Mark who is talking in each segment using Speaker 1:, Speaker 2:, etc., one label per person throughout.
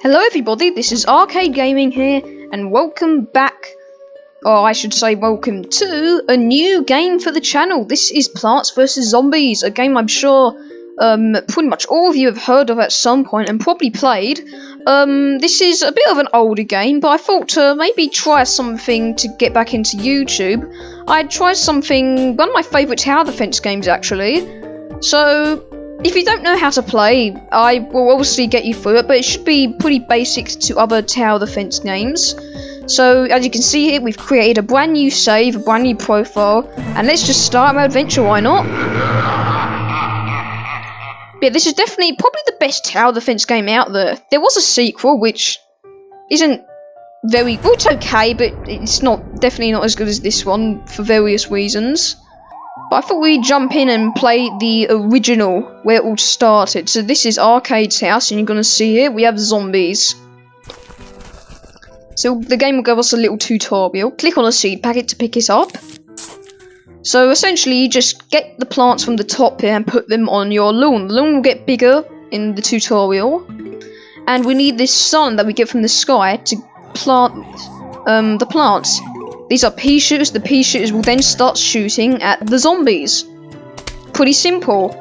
Speaker 1: Hello everybody, this is R-Kade Gaming here, and welcome back, or I should say welcome to, a new game for the channel. This is Plants vs Zombies, a game I'm sure pretty much all of you have heard of at some point and probably played. This is a bit of an older game, but I thought to maybe try something to get back into YouTube. I'd try something, one of my favourite tower defense games actually. So, if you don't know how to play, I will obviously get you through it, but it should be pretty basic to other tower defense games. So, as you can see here, we've created a brand new save, a brand new profile, and let's just start our adventure, why not? Yeah, this is definitely probably the best tower defense game out there. There was a sequel, which isn't very, well, it's okay, but it's definitely not as good as this one, for various reasons. But I thought we'd jump in and play the original, where it all started. So this is R-Kade's house, and you're going to see here, we have zombies. So the game will give us a little tutorial. Click on a seed packet to pick it up. So essentially, you just get the plants from the top here and put them on your lawn. The lawn will get bigger in the tutorial. And we need this sun that we get from the sky to plant the plants. These are pea shooters. The pea shooters will then start shooting at the zombies. Pretty simple.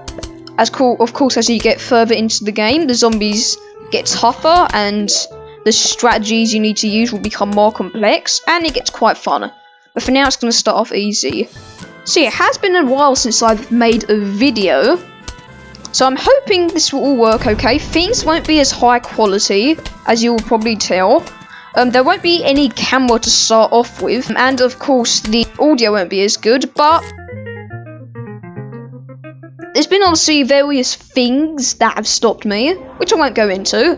Speaker 1: Of course, as you get further into the game, the zombies get tougher and the strategies you need to use will become more complex, and it gets quite fun. But for now, it's going to start off easy. So yeah, it has been a while since I've made a video, so I'm hoping this will all work okay. Things won't be as high quality, as you'll probably tell. There won't be any camera to start off with, and of course the audio won't be as good, but there's been obviously various things that have stopped me, which I won't go into,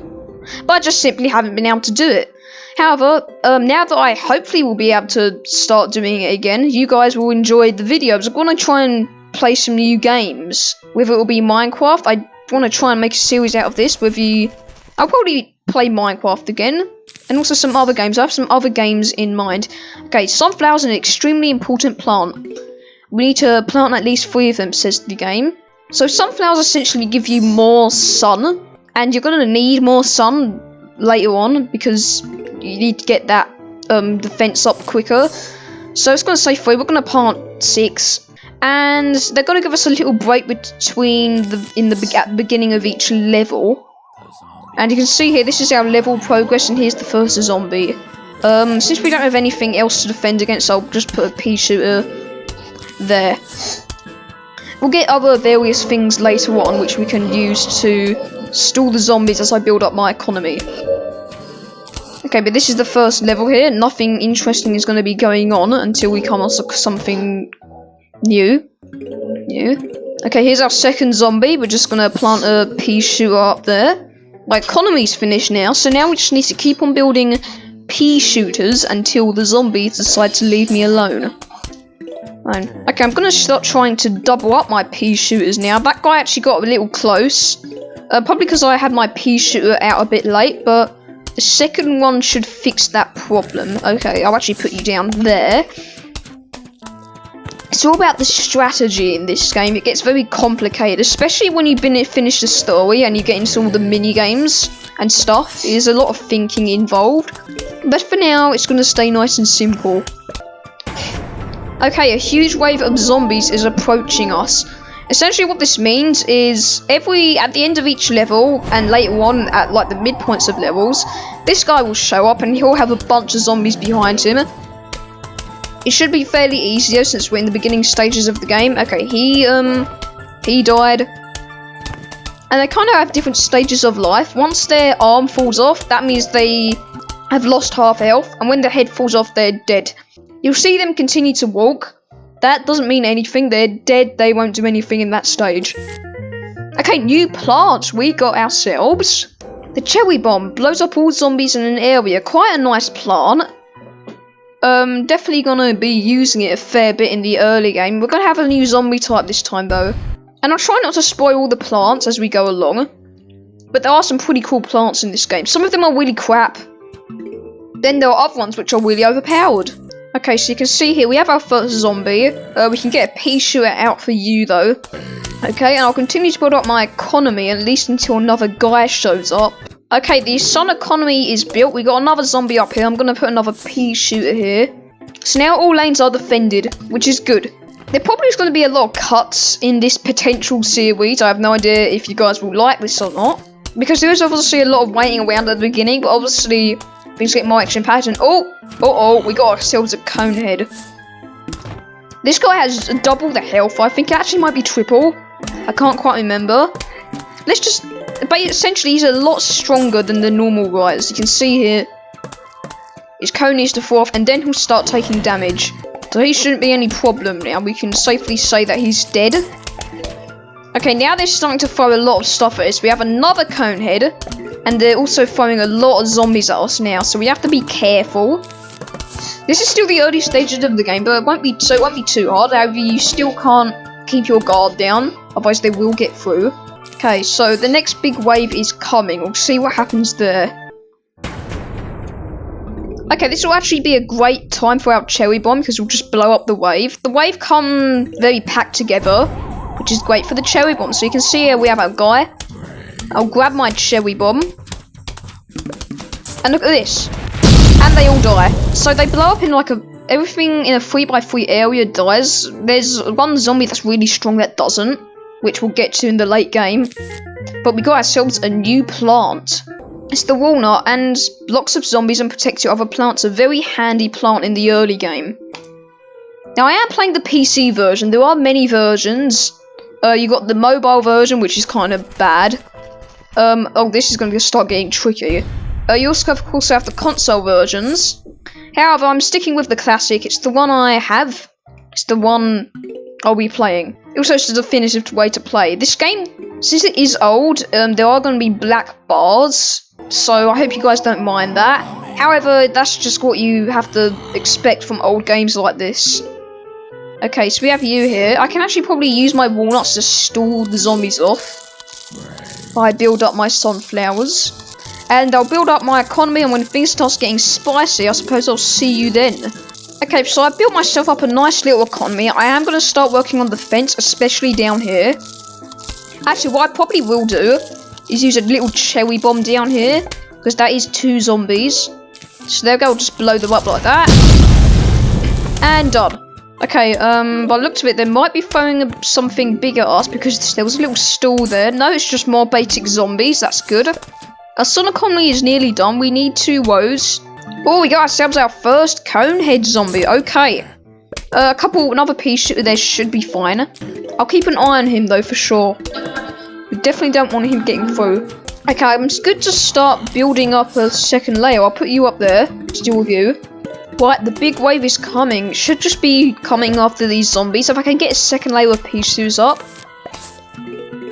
Speaker 1: but I just simply haven't been able to do it. However, now that I hopefully will be able to start doing it again, you guys will enjoy the videos. I'm going to try and play some new games, whether it will be Minecraft. I want to try and make a series out of this, I'll probably play Minecraft again, and also some other games. I have some other games in mind. Okay, sunflowers are an extremely important plant. We need to plant at least 3 of them, says the game. So sunflowers essentially give you more sun, and you're going to need more sun later on, because you need to get that defense up quicker. So it's going to say 3, we're going to plant 6. And they're going to give us a little break between at the beginning of each level. And you can see here, this is our level progress, and here's the first zombie. Since we don't have anything else to defend against, I'll just put a pea shooter there. We'll get other various things later on, which we can use to stall the zombies as I build up my economy. Okay, but this is the first level here. Nothing interesting is going to be going on until we come across something new. Okay, here's our second zombie. We're just going to plant a pea shooter up there. My economy's finished now, so now we just need to keep on building pea shooters until the zombies decide to leave me alone. Okay, I'm going to start trying to double up my pea shooters now. That guy actually got a little close. Probably because I had my pea shooter out a bit late, but the second one should fix that problem. Okay, I'll actually put you down there. It's all about the strategy in this game. It gets very complicated, especially when you've finished the story and you get into all the mini-games and stuff. There's a lot of thinking involved. But for now, it's going to stay nice and simple. Okay, a huge wave of zombies is approaching us. Essentially what this means is at the end of each level, and later on at like the midpoints of levels, this guy will show up and he'll have a bunch of zombies behind him. It should be fairly easy though, since we're in the beginning stages of the game. Okay, he died. And they kind of have different stages of life. Once their arm falls off, that means they have lost half health, and when their head falls off, they're dead. You'll see them continue to walk. That doesn't mean anything, they're dead, they won't do anything in that stage. Okay, new plants we got ourselves. The cherry bomb blows up all zombies in an area. Quite a nice plant. Definitely gonna be using it a fair bit in the early game. We're gonna have a new zombie type this time though. And I'll try not to spoil all the plants as we go along. But there are some pretty cool plants in this game. Some of them are really crap. Then there are other ones which are really overpowered. Okay, so you can see here we have our first zombie. We can get a pea shooter out for you though. Okay, and I'll continue to build up my economy at least until another guy shows up. Okay, the sun economy is built. We got another zombie up here. I'm gonna put another pea shooter here. So now all lanes are defended, which is good. There probably is going to be a lot of cuts in this potential series. I have no idea if you guys will like this or not. Because there is obviously a lot of waiting around at the beginning, but obviously things get more action-packed. And we got ourselves a cone head. This guy has double the health. I think it actually might be triple. I can't quite remember. But essentially he's a lot stronger than the normal guy. As you can see here, his cone needs to fall off, and then he'll start taking damage. So he shouldn't be any problem now. We can safely say that he's dead. Okay, now they're starting to throw a lot of stuff at us. We have another cone head, and they're also throwing a lot of zombies at us now. So we have to be careful. This is still the early stages of the game, but it won't be too hard. However, you still can't keep your guard down, otherwise they will get through. Okay, so the next big wave is coming. We'll see what happens there. Okay, this will actually be a great time for our cherry bomb because we'll just blow up the wave. The wave come very packed together, which is great for the cherry bomb. So you can see here we have our guy. I'll grab my cherry bomb. And look at this. And they all die. So they blow up in like everything in a 3x3 area dies. There's one zombie that's really strong that doesn't, which we'll get to in the late game. But we got ourselves a new plant. It's the walnut, and blocks of zombies and protects your other plants. A very handy plant in the early game. Now I am playing the PC version. There are many versions. You got the mobile version, which is kind of bad. This is going to start getting tricky. You also of course have the console versions. However, I'm sticking with the classic. It's the one I have. It's the one I'll be playing. It also is the definitive way to play. This game, since it is old, there are going to be black bars. So I hope you guys don't mind that. However, that's just what you have to expect from old games like this. Okay, so we have you here. I can actually probably use my walnuts to stall the zombies off. If I build up my sunflowers. And I'll build up my economy, and when things start getting spicy, I suppose I'll see you then. Okay, so I built myself up a nice little economy. I am going to start working on the fence, especially down here. Actually, what I probably will do is use a little cherry bomb down here, because that is 2 zombies. So there we go, I'll just blow them up like that. And done. Okay, by the looks of it, they might be throwing something big at us, because there was a little stall there. No, it's just more basic zombies, that's good. Our sun economy is nearly done, we need 2 rows. Oh, we got ourselves our first conehead zombie, okay. Another piece there should be fine. I'll keep an eye on him though, for sure. We definitely don't want him getting through. Okay, it's good to start building up a second layer. I'll put you up there, still with you. Right, the big wave is coming. It should just be coming after these zombies. If I can get a second layer of pieces up,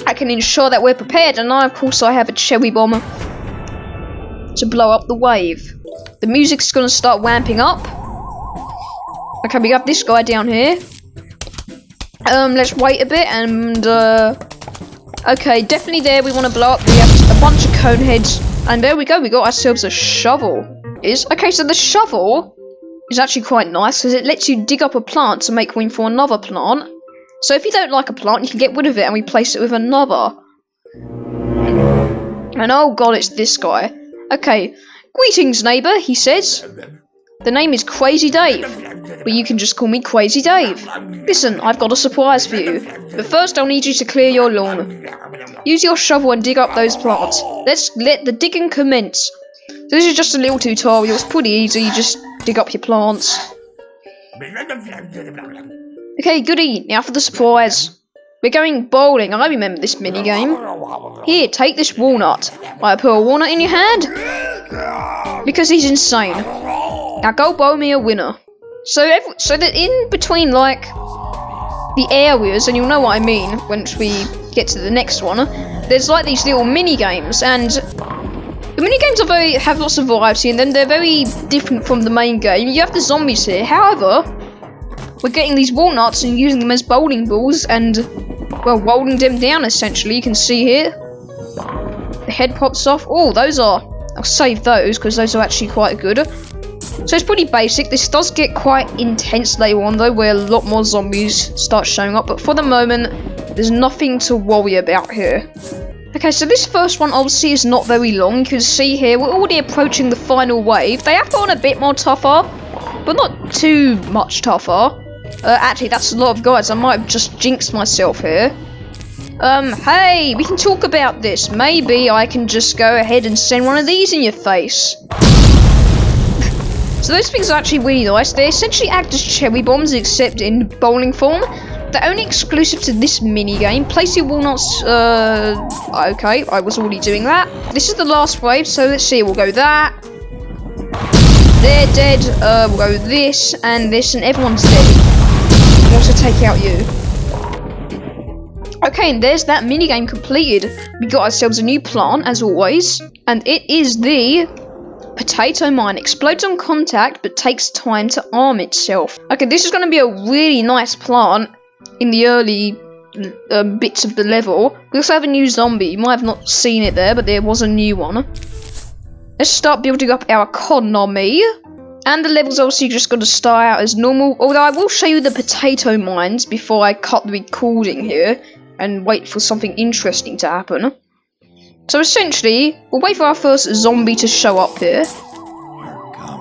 Speaker 1: I can ensure that we're prepared. And now, of course, I have a cherry bomb to blow up the wave. The music's going to start ramping up. Okay, we got this guy down here. Let's wait a bit and okay, definitely there. We want to blow up. We have a bunch of cone heads, and there we go. We got ourselves a shovel. Okay, so the shovel is actually quite nice because it lets you dig up a plant to make room for another plant. So if you don't like a plant, you can get rid of it and replace it with another. And oh god, it's this guy. Okay, greetings neighbour, he says. The name is Crazy Dave, but you can just call me Crazy Dave. Listen, I've got a surprise for you, but first I'll need you to clear your lawn. Use your shovel and dig up those plants. Let's let the digging commence. So this is just a little tutorial, it's pretty easy, you just dig up your plants. Okay, goody, now for the surprise. We're going bowling, I remember this minigame. Here, take this walnut. I put a walnut in your hand? Because he's insane. Now go bowl me a winner. So that in between, like, the areas, and you'll know what I mean once we get to the next one, there's like these little mini-games, and the mini-games have lots of variety, and then they're very different from the main game. You have the zombies here, however, we're getting these walnuts and using them as bowling balls, and, well, rolling them down, essentially. You can see here, the head pops off. Oh, I'll save those, because those are actually quite good. So it's pretty basic. This does get quite intense later on though, where a lot more zombies start showing up, but for the moment there's nothing to worry about here. Okay, so this first one obviously is not very long. You can see here, we're already approaching the final wave. They have gotten a bit more tougher, but not too much tougher. Actually, that's a lot of guys. I might have just jinxed myself here. Hey, we can talk about this. Maybe I can just go ahead and send one of these in your face. So those things are actually really nice. They essentially act as cherry bombs, except in bowling form. They're only exclusive to this minigame. Place your walnuts, okay, I was already doing that. This is the last wave, so let's see, we'll go that. They're dead, we'll go this, and everyone's dead. We'll also take out you. Okay, and there's that minigame completed. We got ourselves a new plant, as always, and it is the potato mine. Explodes on contact, but takes time to arm itself. Okay, this is going to be a really nice plant in the early bits of the level. We also have a new zombie. You might have not seen it there, but there was a new one. Let's start building up our economy. And the level's obviously just going to start out as normal. Although I will show you the potato mines before I cut the recording here and wait for something interesting to happen. So essentially, we'll wait for our first zombie to show up here.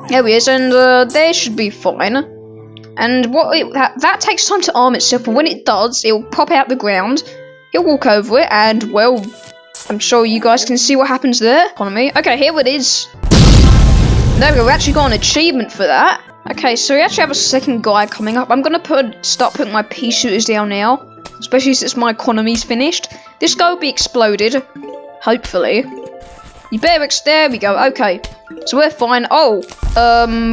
Speaker 1: There he is, and there should be fine. And that takes time to arm itself, but when it does, it'll pop out the ground. He'll walk over it, and well, I'm sure you guys can see what happens there. Economy. Okay, here it is. There we go. We actually got an achievement for that. Okay, so we actually have a second guy coming up. I'm gonna start putting my pea shooters down now, especially since my economy's finished. This guy will be exploded, hopefully. You better there we go. Okay, so we're fine. Oh,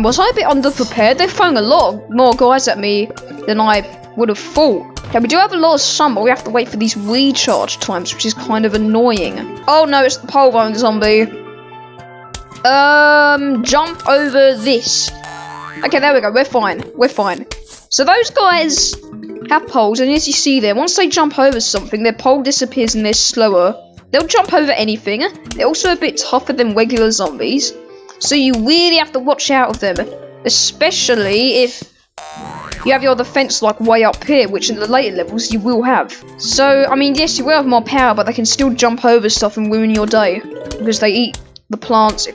Speaker 1: was I a bit underprepared? They're throwing a lot more guys at me than I would have thought. Okay, we do have a lot of sun, but we have to wait for these recharge times, which is kind of annoying. Oh no, it's the pole vault zombie. Jump over this. Okay, there we go. We're fine. We're fine. So those guys have poles, and as you see there, once they jump over something, their pole disappears and they're slower. They'll jump over anything. They're also a bit tougher than regular zombies, so you really have to watch out of them, especially if you have your defense like way up here, which in the later levels you will have. So, I mean, yes, you will have more power, but they can still jump over stuff and ruin your day, because they eat the plants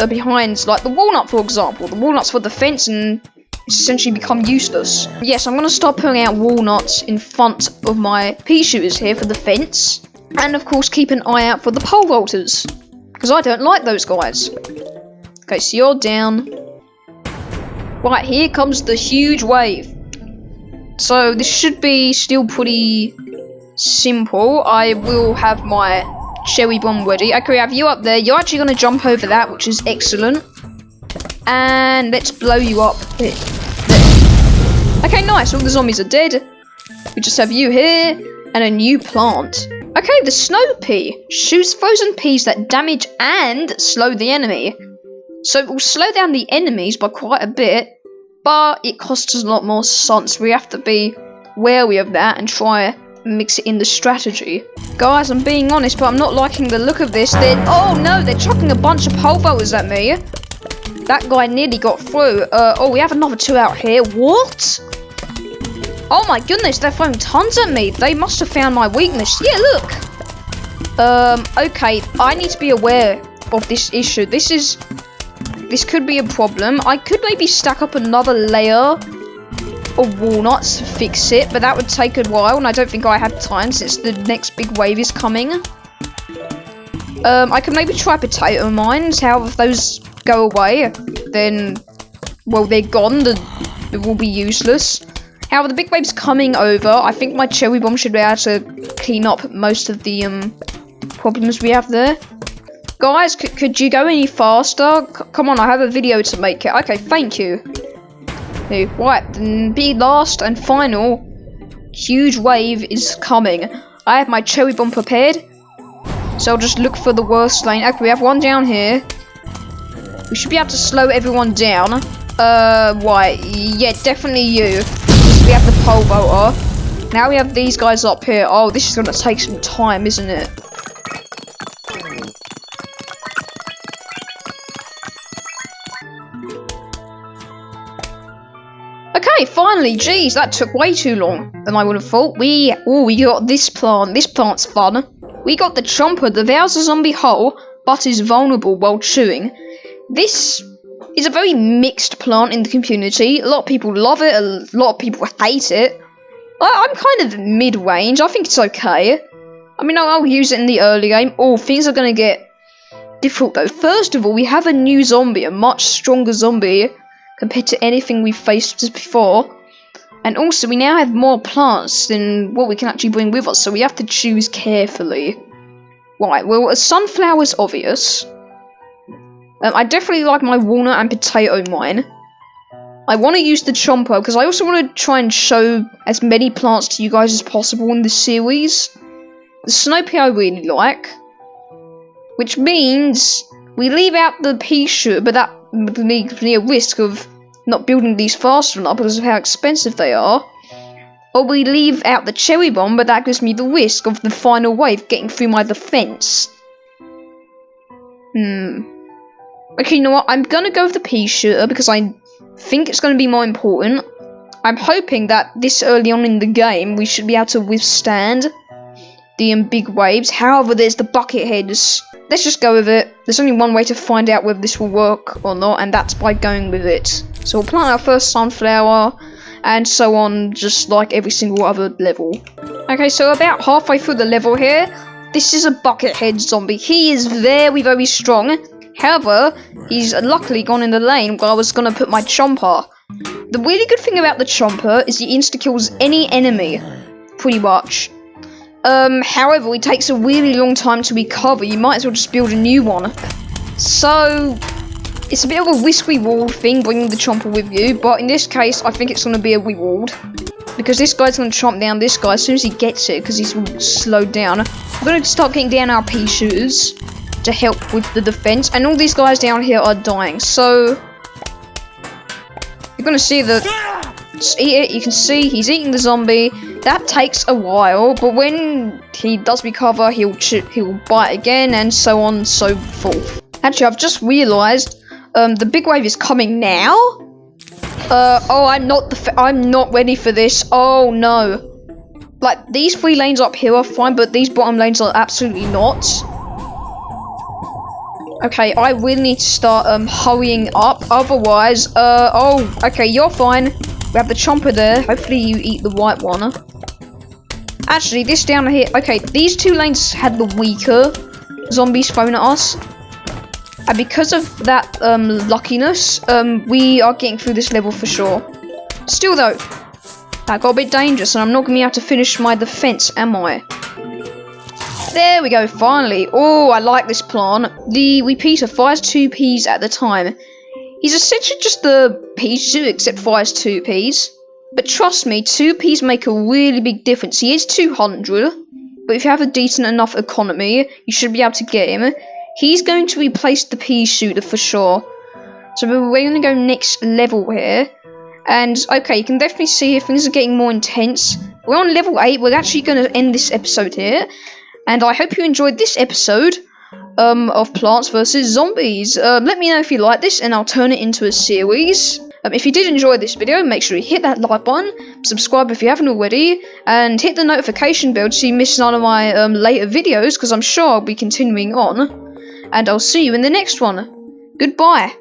Speaker 1: behind, like the walnut, for example. The walnuts for defense and essentially become useless. Yes, I'm going to start putting out walnuts in front of my pea shooters here for defense. And of course, keep an eye out for the pole vaulters, because I don't like those guys. Okay, so you're down. Right, here comes the huge wave. So this should be still pretty simple. I will have my cherry bomb ready. Okay, we have you up there. You're actually going to jump over that, which is excellent. And let's blow you up here. There. Okay, nice. All the zombies are dead. We just have you here and a new plant. Okay, the snow pea shoots frozen peas that damage and slow the enemy. So it will slow down the enemies by quite a bit, but it costs us a lot more sun, so we have to be wary of that and try and mix it in the strategy. Guys, I'm being honest, but I'm not liking the look of this. Oh no, they're chucking a bunch of pole vaulters at me. That guy nearly got through. Oh, we have another two out here. What? Oh my goodness, they're throwing tons at me. They must have found my weakness. Yeah, look. Okay, I need to be aware of this issue. This could be a problem. I could maybe stack up another layer of walnuts to fix it, but that would take a while, and I don't think I have time since the next big wave is coming. I could maybe try potato mines. However, if those go away, then, well, they're gone. It will be useless. However, the big wave's coming over. I think my cherry bomb should be able to clean up most of the problems we have there. Guys, could you go any faster? Come on, I have a video to make it. Okay, thank you. Right, then the last and final huge wave is coming. I have my cherry bomb prepared, so I'll just look for the worst lane. Okay, we have one down here. We should be able to slow everyone down. Right, yeah, definitely you. We have the pole vaulter. Now we have these guys up here. Oh, this is going to take some time, isn't it? Okay, finally. Geez, that took way too long than I would have thought. We got this plant. This plant's fun. we got the Chomper that devours a zombie whole, but is vulnerable while chewing. This is a very mixed plant in the community. A lot of people love it, a lot of people hate it. I'm kind of mid-range, I think it's okay. I mean, I'll use it in the early game. Oh, things are going to get difficult though. First of all, we have a new zombie, a much stronger zombie compared to anything we've faced before. And also, we now have more plants than what we can actually bring with us, so we have to choose carefully. Right, well, a sunflower's obvious. I definitely like my walnut and potato mine. I want to use the Chomper because I also want to try and show as many plants to you guys as possible in this series. The snow pea I really like, which means we leave out the pea shooter, but that leaves me a risk of not building these fast enough because of how expensive they are. Or we leave out the cherry bomb, but that gives me the risk of the final wave getting through my defense. Okay, you know what? I'm gonna go with the pea shooter because I think it's gonna be more important. I'm hoping that this early on in the game we should be able to withstand the big waves. However, there's the bucket heads. Let's just go with it. There's only one way to find out whether this will work or not, and that's by going with it. So we'll plant our first sunflower, and so on, just like every single other level. Okay, so about halfway through the level here, this is a buckethead zombie. He is very, very strong. However, he's luckily gone in the lane where I was going to put my Chomper. The really good thing about the Chomper is he insta-kills any enemy, pretty much. However, it takes a really long time to recover. You might as well just build a new one. So, it's a bit of a risk-reward thing bringing the Chomper with you, but in this case, I think it's going to be a reward. Because this guy's going to chomp down this guy as soon as he gets it, because he's slowed down. We're going to start getting down our pea shooters to help with the defense, and all these guys down here are dying, so you're gonna see that. Just eat it. You can see he's eating the zombie. That takes a while, but when he does recover, he'll bite again, and so on and so forth. Actually, I've just realised the big wave is coming now. Oh, I'm not ready for this. Oh no! Like, these 3 lanes up here are fine, but these bottom lanes are absolutely not. Okay, I really need to start hurrying up, otherwise, oh, okay, you're fine. We have the Chomper there, hopefully you eat the white one. Actually, this down here, okay, these 2 lanes had the weaker zombies thrown at us. And because of that luckiness, we are getting through this level for sure. Still though, that got a bit dangerous and I'm not going to be able to finish my defense, am I? There we go, finally. Oh, I like this plant. The repeater fires 2 peas at the time. He's essentially just the pea shooter, except fires 2 peas. But trust me, 2 peas make a really big difference. He is 200, but if you have a decent enough economy, you should be able to get him. He's going to replace the pea shooter for sure. So we're going to go next level here. And, okay, you can definitely see here things are getting more intense. We're on level 8. We're actually going to end this episode here. And I hope you enjoyed this episode of Plants vs Zombies. Let me know if you like this, and I'll turn it into a series. If you did enjoy this video, make sure you hit that like button, subscribe if you haven't already, and hit the notification bell so you miss none of my later videos, because I'm sure I'll be continuing on. And I'll see you in the next one. Goodbye.